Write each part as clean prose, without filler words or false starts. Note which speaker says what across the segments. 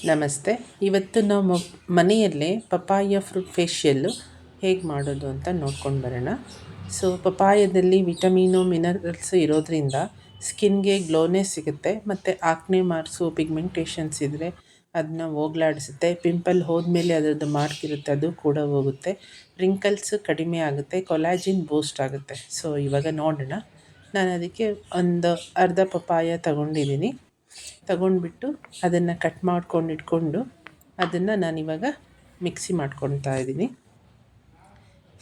Speaker 1: ನಮಸ್ತೆ. ಇವತ್ತು ನಾವು ಮನೆಯಲ್ಲೇ ಪಪಾಯ ಫ್ರೂಟ್ ಫೇಶಿಯಲ್ಲು ಹೇಗೆ ಮಾಡೋದು ಅಂತ ನೋಡ್ಕೊಂಡು ಬರೋಣ. ಪಪಾಯದಲ್ಲಿ ವಿಟಮಿನು ಮಿನರಲ್ಸು ಇರೋದ್ರಿಂದ ಸ್ಕಿನ್ಗೆ ಗ್ಲೋನೇ ಸಿಗುತ್ತೆ ಮತ್ತು ಆಕ್ನೆ ಮಾರ್ಕ್ಸು ಪಿಗ್ಮೆಂಟೇಷನ್ಸ್ ಇದ್ದರೆ ಅದನ್ನ ಹೋಗ್ಲಾಡಿಸುತ್ತೆ. ಪಿಂಪಲ್ ಹೋದ್ಮೇಲೆ ಅದರದ್ದು ಮಾರ್ಕ್ ಇರುತ್ತೆ, ಅದು ಕೂಡ ಹೋಗುತ್ತೆ. ರಿಂಕಲ್ಸ್ ಕಡಿಮೆ ಆಗುತ್ತೆ, ಕೊಲಾಜಿನ್ ಬೂಸ್ಟ್ ಆಗುತ್ತೆ. ಇವಾಗ ನೋಡೋಣ. ನಾನು ಅದಕ್ಕೆ ಒಂದು ಅರ್ಧ ಪಪಾಯ ತಗೊಂಡಿದ್ದೀನಿ. ತಗೊಂಡ್ಬಿಟ್ಟು ಅದನ್ನು ಕಟ್ ಮಾಡ್ಕೊಂಡು ಇಟ್ಕೊಂಡು ಅದನ್ನು ನಾನಿವಾಗ ಮಿಕ್ಸಿ ಮಾಡ್ಕೊತಾ ಇದ್ದೀನಿ.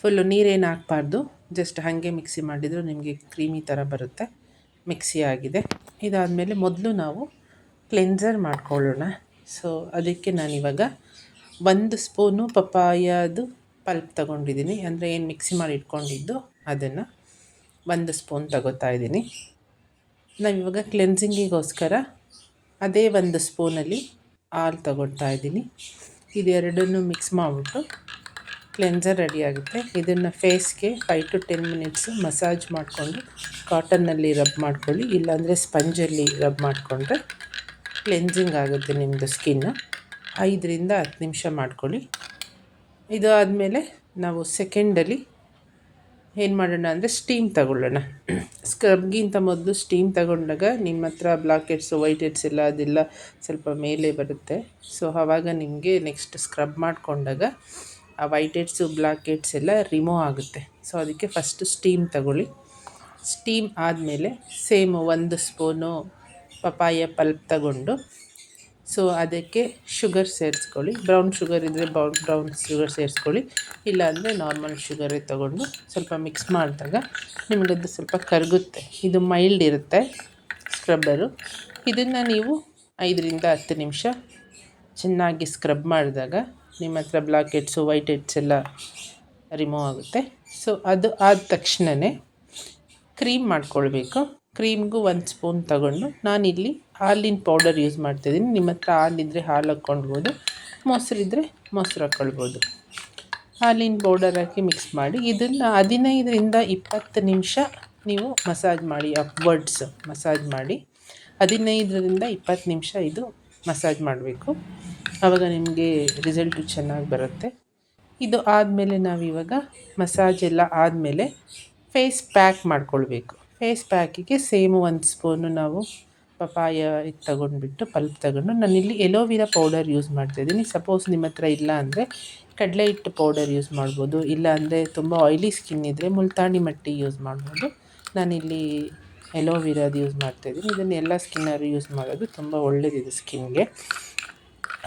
Speaker 1: ಫುಲ್ಲು ನೀರೇನು ಹಾಕ್ಬಾರ್ದು, ಜಸ್ಟ್ ಹಾಗೆ ಮಿಕ್ಸಿ ಮಾಡಿದರೂ ನಿಮಗೆ ಕ್ರೀಮಿ ಥರ ಬರುತ್ತೆ. ಮಿಕ್ಸಿ ಆಗಿದೆ. ಇದಾದಮೇಲೆ ಮೊದಲು ನಾವು ಕ್ಲೆನ್ಸರ್ ಮಾಡ್ಕೊಳ್ಳೋಣ. ಅದಕ್ಕೆ ನಾನಿವಾಗ 1 ಸ್ಪೂನು ಪಪಾಯದು ಪಲ್ಪ್ ತಗೊಂಡಿದ್ದೀನಿ, ಅಂದರೆ ಏನು ಮಿಕ್ಸಿ ಮಾಡಿ ಇಟ್ಕೊಂಡಿದ್ದು ಅದನ್ನು 1 ಸ್ಪೂನ್ ತಗೋತಾ ಇದ್ದೀನಿ. ನಾವಿವಾಗ ಕ್ಲೆನ್ಸಿಂಗಿಗೋಸ್ಕರ ಅದೇ 1 ಸ್ಪೂನಲ್ಲಿ ಹಾಲು ತಗೊಳ್ತಾ ಇದ್ದೀನಿ. ಇದೆರಡನ್ನೂ ಮಿಕ್ಸ್ ಮಾಡಿಬಿಟ್ಟು ಕ್ಲೆನ್ಸರ್ ರೆಡಿ ಆಗುತ್ತೆ. ಇದನ್ನು ಫೇಸ್ಗೆ 5 to 10 ಮಿನಿಟ್ಸು ಮಸಾಜ್ ಮಾಡಿಕೊಂಡು ಕಾಟನ್ನಲ್ಲಿ ರಬ್ ಮಾಡ್ಕೊಳ್ಳಿ, ಇಲ್ಲಾಂದರೆ ಸ್ಪಂಜಲ್ಲಿ ರಬ್ ಮಾಡಿಕೊಂಡ್ರೆ ಕ್ಲೆನ್ಸಿಂಗ್ ಆಗುತ್ತೆ ನಿಮ್ಮದು ಸ್ಕಿನ್ನು. 5ರಿಂದ 10 ನಿಮಿಷ ಮಾಡ್ಕೊಳ್ಳಿ. ಇದು ಆದಮೇಲೆ ನಾವು ಸೆಕೆಂಡಲ್ಲಿ ಏನು ಮಾಡೋಣ ಅಂದರೆ ಸ್ಟೀಮ್ ತಗೊಳ್ಳೋಣ. ಸ್ಕ್ರಬ್ಗಿಂತ ಮೊದಲು ಸ್ಟೀಮ್ ತಗೊಂಡಾಗ ನಿಮ್ಮ ಹತ್ರ ಬ್ಲ್ಯಾಕ್ ಹೆಡ್ಸು ವೈಟ್ ಹೆಡ್ಸ್ ಎಲ್ಲ ಅದೆಲ್ಲ ಸ್ವಲ್ಪ ಮೇಲೆ ಬರುತ್ತೆ. ಆವಾಗ ನಿಮಗೆ ನೆಕ್ಸ್ಟ್ ಸ್ಕ್ರಬ್ ಮಾಡಿಕೊಂಡಾಗ ಆ ವೈಟ್ ಹೆಡ್ಸು ಬ್ಲ್ಯಾಕ್ ಹೆಡ್ಸ್ ಎಲ್ಲ ರಿಮೂವ್ ಆಗುತ್ತೆ. ಅದಕ್ಕೆ ಫಸ್ಟು ಸ್ಟೀಮ್ ತಗೊಳ್ಳಿ. ಸ್ಟೀಮ್ ಆದಮೇಲೆ ಸೇಮ್ 1 ಸ್ಪೂನು ಪಪಾಯ ಪಲ್ಪ್ ತಗೊಂಡು ಅದಕ್ಕೆ ಶುಗರ್ ಸೇರಿಸ್ಕೊಳ್ಳಿ. ಬ್ರೌನ್ ಶುಗರ್ ಇದ್ದರೆ ಬ್ರೌನ್ ಶುಗರ್ ಸೇರಿಸ್ಕೊಳ್ಳಿ, ಇಲ್ಲಾಂದರೆ ನಾರ್ಮಲ್ ಶುಗರೇ ತೊಗೊಂಡು ಸ್ವಲ್ಪ ಮಿಕ್ಸ್ ಮಾಡಿದಾಗ ನಿಮಗದು ಸ್ವಲ್ಪ ಕರಗುತ್ತೆ. ಇದು ಮೈಲ್ಡ್ ಇರುತ್ತೆ ಸ್ಕ್ರಬ್ಬರು. ಇದನ್ನು ನೀವು 5ರಿಂದ 10 ನಿಮಿಷ ಚೆನ್ನಾಗಿ ಸ್ಕ್ರಬ್ ಮಾಡಿದಾಗ ನಿಮ್ಮ ಹತ್ರ ಬ್ಲ್ಯಾಕ್ ಹೆಡ್ಸು ವೈಟ್ ಹೆಡ್ಸ್ ಎಲ್ಲ ರಿಮೂವ್ ಆಗುತ್ತೆ. ಅದು ಆದ ತಕ್ಷಣವೇ ಕ್ರೀಮ್ ಮಾಡ್ಕೊಳ್ಬೇಕು. ಕ್ರೀಮ್ಗೂ 1 ಸ್ಪೂನ್ ತಗೊಂಡು ನಾನಿಲ್ಲಿ ಹಾಲಿನ ಪೌಡರ್ ಯೂಸ್ ಮಾಡ್ತಾಯಿದ್ದೀನಿ. ನಿಮ್ಮ ಹತ್ರ ಹಾಲಿದ್ದರೆ ಹಾಲು ಹಾಕ್ಕೊಳ್ಬೋದು, ಮೊಸರಿದ್ದರೆ ಮೊಸರು ಹಾಕ್ಕೊಳ್ಬೋದು. ಹಾಲಿನ ಪೌಡರ್ ಹಾಕಿ ಮಿಕ್ಸ್ ಮಾಡಿ ಇದನ್ನು 15ರಿಂದ 20 ನಿಮಿಷ ನೀವು ಮಸಾಜ್ ಮಾಡಿ, ಅಪ್ವರ್ಡ್ಸ್ ಮಸಾಜ್ ಮಾಡಿ 15ರಿಂದ 20 ನಿಮಿಷ ಇದು ಮಸಾಜ್ ಮಾಡಬೇಕು. ಆವಾಗ ನಿಮಗೆ ರಿಸಲ್ಟು ಚೆನ್ನಾಗಿ ಬರುತ್ತೆ. ಇದು ಆದಮೇಲೆ ನಾವಿವಾಗ ಮಸಾಜ್ ಎಲ್ಲ ಆದಮೇಲೆ ಫೇಸ್ ಪ್ಯಾಕ್ ಮಾಡ್ಕೊಳ್ಬೇಕು. ಫೇಸ್ ಪ್ಯಾಕಿಗೆ ಸೇಮ್ 1 ಸ್ಪೂನು ನಾವು ಪಪಾಯ ಇದು ತಗೊಂಡ್ಬಿಟ್ಟು ಪಲ್ಪ್ ತಗೊಂಡು ನಾನಿಲ್ಲಿ ಎಲೋವಿರಾ ಪೌಡರ್ ಯೂಸ್ ಮಾಡ್ತಾಯಿದ್ದೀನಿ. ಸಪೋಸ್ ನಿಮ್ಮ ಹತ್ರ ಇಲ್ಲ ಅಂದರೆ ಕಡಲೆ ಹಿಟ್ಟು ಪೌಡರ್ ಯೂಸ್ ಮಾಡ್ಬೋದು, ಇಲ್ಲ ಅಂದರೆ ತುಂಬ ಆಯ್ಲಿ ಸ್ಕಿನ್ ಇದ್ದರೆ ಮುಲ್ತಾನಿ ಮಟ್ಟಿ ಯೂಸ್ ಮಾಡ್ಬೋದು. ನಾನಿಲ್ಲಿ ಎಲೋವಿರಾದು ಯೂಸ್ ಮಾಡ್ತಾಯಿದ್ದೀನಿ. ಇದನ್ನು ಎಲ್ಲ ಸ್ಕಿನ್ನರು ಯೂಸ್ ಮಾಡೋದು ತುಂಬ ಒಳ್ಳೆಯದಿದೆ ಸ್ಕಿನ್ಗೆ.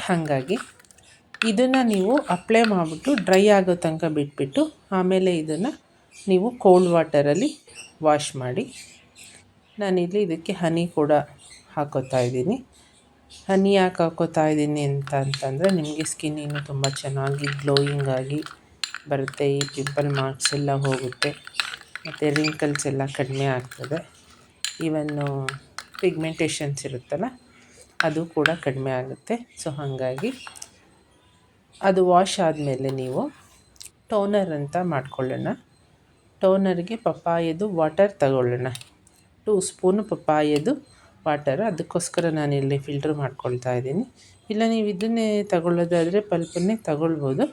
Speaker 1: ಹಾಗಾಗಿ ಇದನ್ನು ನೀವು ಅಪ್ಲೈ ಮಾಡಿಬಿಟ್ಟು ಡ್ರೈ ಆಗೋ ತನಕ ಬಿಟ್ಬಿಟ್ಟು ಆಮೇಲೆ ಇದನ್ನು ನೀವು ಕೋಲ್ಡ್ ವಾಟರಲ್ಲಿ ವಾಶ್ ಮಾಡಿ. ನಾನಿಲ್ಲಿ ಇದಕ್ಕೆ ಹನಿ ಕೂಡ ಹಾಕೋತಾ ಇದ್ದೀನಿ. ಹನಿ ಯಾಕೆ ಹಾಕೋತಾ ಇದ್ದೀನಿ ಅಂತಂದರೆ ನಿಮಗೆ ಸ್ಕಿನ್ ಇನ್ನೂ ತುಂಬ ಚೆನ್ನಾಗಿ ಗ್ಲೋಯಿಂಗ್ ಆಗಿ ಬರುತ್ತೆ. ಈ ಪಿಂಪಲ್ ಮಾರ್ಕ್ಸ್ ಎಲ್ಲ ಹೋಗುತ್ತೆ ಮತ್ತು ರಿಂಕಲ್ಸ್ ಎಲ್ಲ ಕಡಿಮೆ ಆಗ್ತದೆ. ಈವನ್ನು ಪಿಗ್ಮೆಂಟೇಷನ್ಸ್ ಇರುತ್ತಲ್ಲ ಅದು ಕೂಡ ಕಡಿಮೆ ಆಗುತ್ತೆ. ಹಾಗಾಗಿ ಅದು ವಾಶ್ ಆದಮೇಲೆ ನೀವು ಟೋನರ್ ಅಂತ ಮಾಡ್ಕೊಳ್ಳೋಣ. ಟೋನರ್ಗೆ ಪಪಾಯದು ವಾಟರ್ ತಗೊಳ್ಳೋಣ. 2 ಸ್ಪೂನು ಪಪಾಯದು ವಾಟರ್, ಅದಕ್ಕೋಸ್ಕರ ನಾನಿಲ್ಲಿ ಫಿಲ್ಟ್ರ್ ಮಾಡ್ಕೊಳ್ತಾ ಇದ್ದೀನಿ. ಇಲ್ಲ ನೀವು ಇದನ್ನೇ ತಗೊಳ್ಳೋದಾದರೆ ಪಲ್ಪನ್ನೇ ತಗೊಳ್ಬೋದು.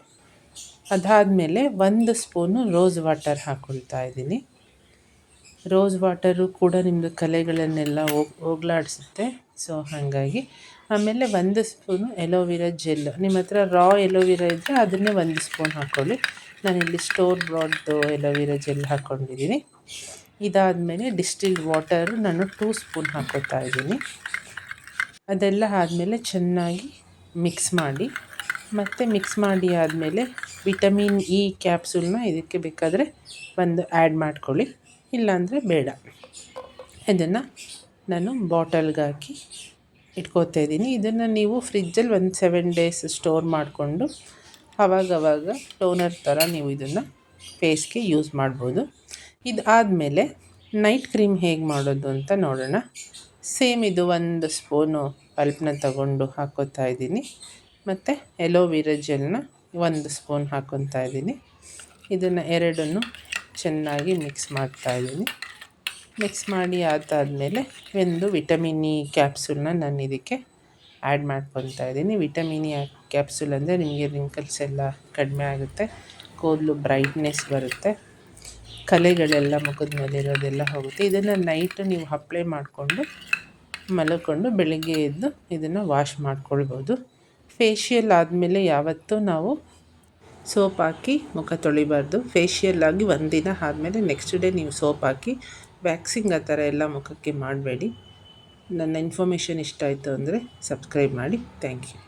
Speaker 1: ಅದಾದಮೇಲೆ 1 ಸ್ಪೂನು ರೋಸ್ ವಾಟರ್ ಹಾಕ್ಕೊಳ್ತಾ ಇದ್ದೀನಿ. ರೋಸ್ ವಾಟರು ಕೂಡ ನಿಮ್ಮದು ಕಲೆಗಳನ್ನೆಲ್ಲ ಹೋಗ್ಲಾಡಿಸುತ್ತೆ. ಹಾಗಾಗಿ ಆಮೇಲೆ 1 ಸ್ಪೂನು ಎಲೋವಿರಾ ಜೆಲ್. ನಿಮ್ಮ ಹತ್ರ ರಾ ಎಲೋವಿರಾ ಇದ್ದರೆ ಅದನ್ನೇ 1 ಸ್ಪೂನ್ ಹಾಕ್ಕೊಳ್ಳಿ. ನಾನಿಲ್ಲಿ ಸ್ಟೋರ್ ಬ್ರಾಡ್ದು ಎಲೋವಿರಾ ಜೆಲ್ ಹಾಕ್ಕೊಂಡಿದ್ದೀನಿ. ಇದಾದಮೇಲೆ ಡಿಸ್ಟಿಲ್ಡ್ ವಾಟರು ನಾನು 2 ಸ್ಪೂನ್ ಹಾಕ್ಕೊತಾ ಇದ್ದೀನಿ. ಅದೆಲ್ಲ ಆದಮೇಲೆ ಚೆನ್ನಾಗಿ ಮಿಕ್ಸ್ ಮಾಡಿ, ಮತ್ತು ಮಿಕ್ಸ್ ಮಾಡಿ ಆದಮೇಲೆ ವಿಟಮಿನ್ ಇ ಕ್ಯಾಪ್ಸೂಲ್ನ ಇದಕ್ಕೆ ಬೇಕಾದರೆ ಒಂದು ಆ್ಯಡ್ ಮಾಡ್ಕೊಳ್ಳಿ, ಇಲ್ಲಾಂದರೆ ಬೇಡ. ಇದನ್ನು ನಾನು ಬಾಟಲ್ಗೆ ಹಾಕಿ ಇಟ್ಕೋತಾ ಇದ್ದೀನಿ. ಇದನ್ನು ನೀವು ಫ್ರಿಜ್ಜಲ್ಲಿ 7 ಡೇಸ್ ಸ್ಟೋರ್ ಮಾಡಿಕೊಂಡು ಆವಾಗವಾಗ ಟೋನರ್ ಥರ ನೀವು ಇದನ್ನು ಫೇಸ್ಗೆ ಯೂಸ್ ಮಾಡ್ಬೋದು. ಇದು ಆದಮೇಲೆ ನೈಟ್ ಕ್ರೀಮ್ ಹೇಗೆ ಮಾಡೋದು ಅಂತ ನೋಡೋಣ. ಸೇಮ್ ಇದು 1 ಸ್ಪೂನು ಪಲ್ಪನ್ನ ತಗೊಂಡು ಹಾಕ್ಕೋತಾ ಇದ್ದೀನಿ, ಮತ್ತು ಎಲೋವಿರಾ ಜೆಲ್ನ 1 ಸ್ಪೂನ್ ಹಾಕ್ಕೊತಾ ಇದ್ದೀನಿ. ಇದನ್ನು ಎರಡನ್ನು ಚೆನ್ನಾಗಿ ಮಿಕ್ಸ್ ಮಾಡ್ತಾಯಿದ್ದೀನಿ. ಮಿಕ್ಸ್ ಮಾಡಿ ಆದಾದಮೇಲೆ ಒಂದು ವಿಟಮಿನ್ ಇ ಕ್ಯಾಪ್ಸೂಲ್ನ ನಾನು ಇದಕ್ಕೆ ಆ್ಯಡ್ ಮಾಡ್ಕೊತಾ ಇದ್ದೀನಿ. ವಿಟಮಿನ್ ಎ ಕ್ಯಾಪ್ಸೂಲ್ ಅಂದರೆ ನಿಮಗೆ ರಿಂಕಲ್ಸ್ ಎಲ್ಲ ಕಡಿಮೆ ಆಗುತ್ತೆ, ಕೂದಲು ಬ್ರೈಟ್ನೆಸ್ ಬರುತ್ತೆ, ಕಲೆಗಳೆಲ್ಲ ಮುಖದ ಮೇಲೆ ಇರೋದೆಲ್ಲ ಹೋಗುತ್ತೆ. ಇದನ್ನು ನೈಟು ನೀವು ಅಪ್ಲೈ ಮಾಡಿಕೊಂಡು ಮಲ್ಕೊಂಡು ಬೆಳಗ್ಗೆ ಎದ್ದು ಇದನ್ನು ವಾಶ್ ಮಾಡ್ಕೊಳ್ಬೋದು. ಫೇಶಿಯಲ್ ಆದಮೇಲೆ ಯಾವತ್ತೂ ನಾವು ಸೋಪ್ ಹಾಕಿ ಮುಖ ತೊಳಿಬಾರ್ದು. ಫೇಶಿಯಲ್ ಆಗಿ ಒಂದಿನ ಆದಮೇಲೆ ನೆಕ್ಸ್ಟ್ ಡೇ ನೀವು ಸೋಪ್ ಹಾಕಿ ವ್ಯಾಕ್ಸಿಂಗ್ ಆ ಥರ ಎಲ್ಲ ಮುಖಕ್ಕೆ ಮಾಡಬೇಡಿ. ನನ್ನ ಇನ್ಫಾರ್ಮೇಷನ್ ಇಷ್ಟ ಆಯಿತು ಅಂದರೆ ಸಬ್ಸ್ಕ್ರೈಬ್ ಮಾಡಿ. Thank you.